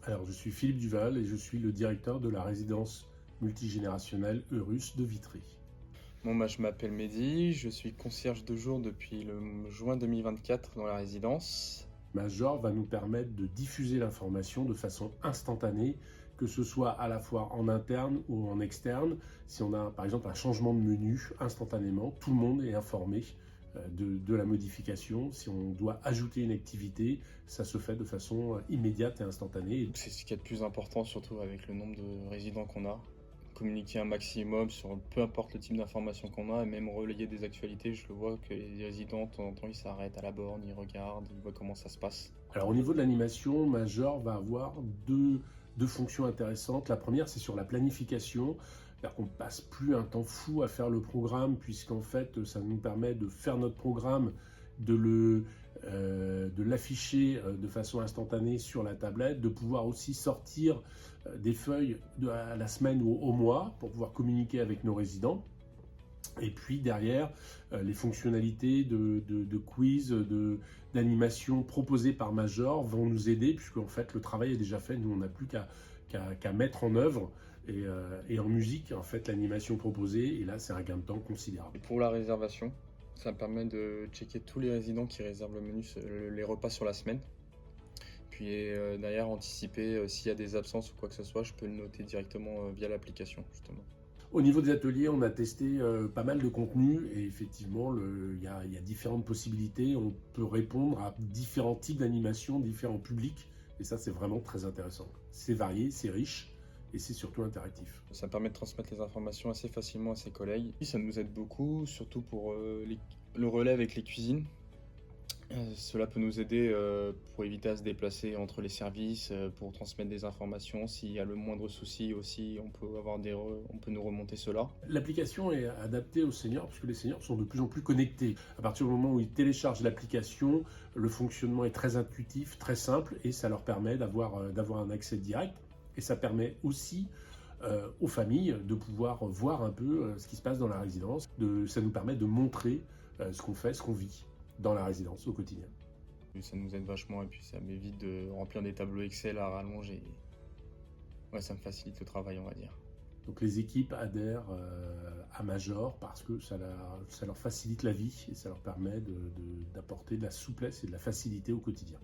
Alors, je suis Philippe Duval et je suis le directeur de la résidence multigénérationnelle Eurus de Vitry. Je m'appelle Mehdi, je suis concierge de jour depuis le juin 2024 dans la résidence. Major va nous permettre de diffuser l'information de façon instantanée, que ce soit à la fois en interne ou en externe. Si on a par exemple un changement de menu, instantanément, tout le monde est informé de la modification. Si on doit ajouter une activité, ça se fait de façon immédiate et instantanée. C'est ce qui est le plus important, surtout avec le nombre de résidents qu'on a. Communiquer un maximum sur peu importe le type d'information qu'on a et même relayer des actualités. Je le vois que les résidents, de temps en temps, ils s'arrêtent à la borne, ils regardent, ils voient comment ça se passe. Alors au niveau de l'animation, Major va avoir deux fonctions intéressantes. La première, c'est sur la planification. C'est-à-dire qu'on ne passe plus un temps fou à faire le programme, puisqu'en fait, ça nous permet de faire notre programme, de l'afficher de façon instantanée sur la tablette, de pouvoir aussi sortir des feuilles à la semaine ou au mois pour pouvoir communiquer avec nos résidents. Et puis derrière, les fonctionnalités de quiz, d'animation proposées par Major vont nous aider, puisqu'en fait le travail est déjà fait. Nous, on n'a plus qu'à mettre en œuvre et en musique en fait l'animation proposée. Et là, c'est un gain de temps considérable. Et pour la réservation, ça me permet de checker tous les résidents qui réservent le menu, les repas sur la semaine. Puis derrière, anticiper s'il y a des absences ou quoi que ce soit, je peux le noter directement via l'application justement. Au niveau des ateliers, on a testé pas mal de contenus et effectivement, il y a différentes possibilités. On peut répondre à différents types d'animation, différents publics, et ça, c'est vraiment très intéressant. C'est varié, c'est riche et c'est surtout interactif. Ça me permet de transmettre les informations assez facilement à ses collègues. Ça nous aide beaucoup, surtout pour le relais avec les cuisines. Cela peut nous aider pour éviter à se déplacer entre les services, pour transmettre des informations. S'il y a le moindre souci aussi, on peut nous remonter cela. L'application est adaptée aux seniors parce que les seniors sont de plus en plus connectés. À partir du moment où ils téléchargent l'application, le fonctionnement est très intuitif, très simple et ça leur permet d'avoir un accès direct. Et ça permet aussi aux familles de pouvoir voir un peu ce qui se passe dans la résidence. Ça nous permet de montrer ce qu'on fait, ce qu'on vit dans la résidence au quotidien. Ça nous aide vachement et puis ça m'évite de remplir des tableaux Excel à rallonge et ouais, ça me facilite le travail, on va dire. Donc les équipes adhèrent à Major parce que ça leur facilite la vie et ça leur permet d'apporter de la souplesse et de la facilité au quotidien.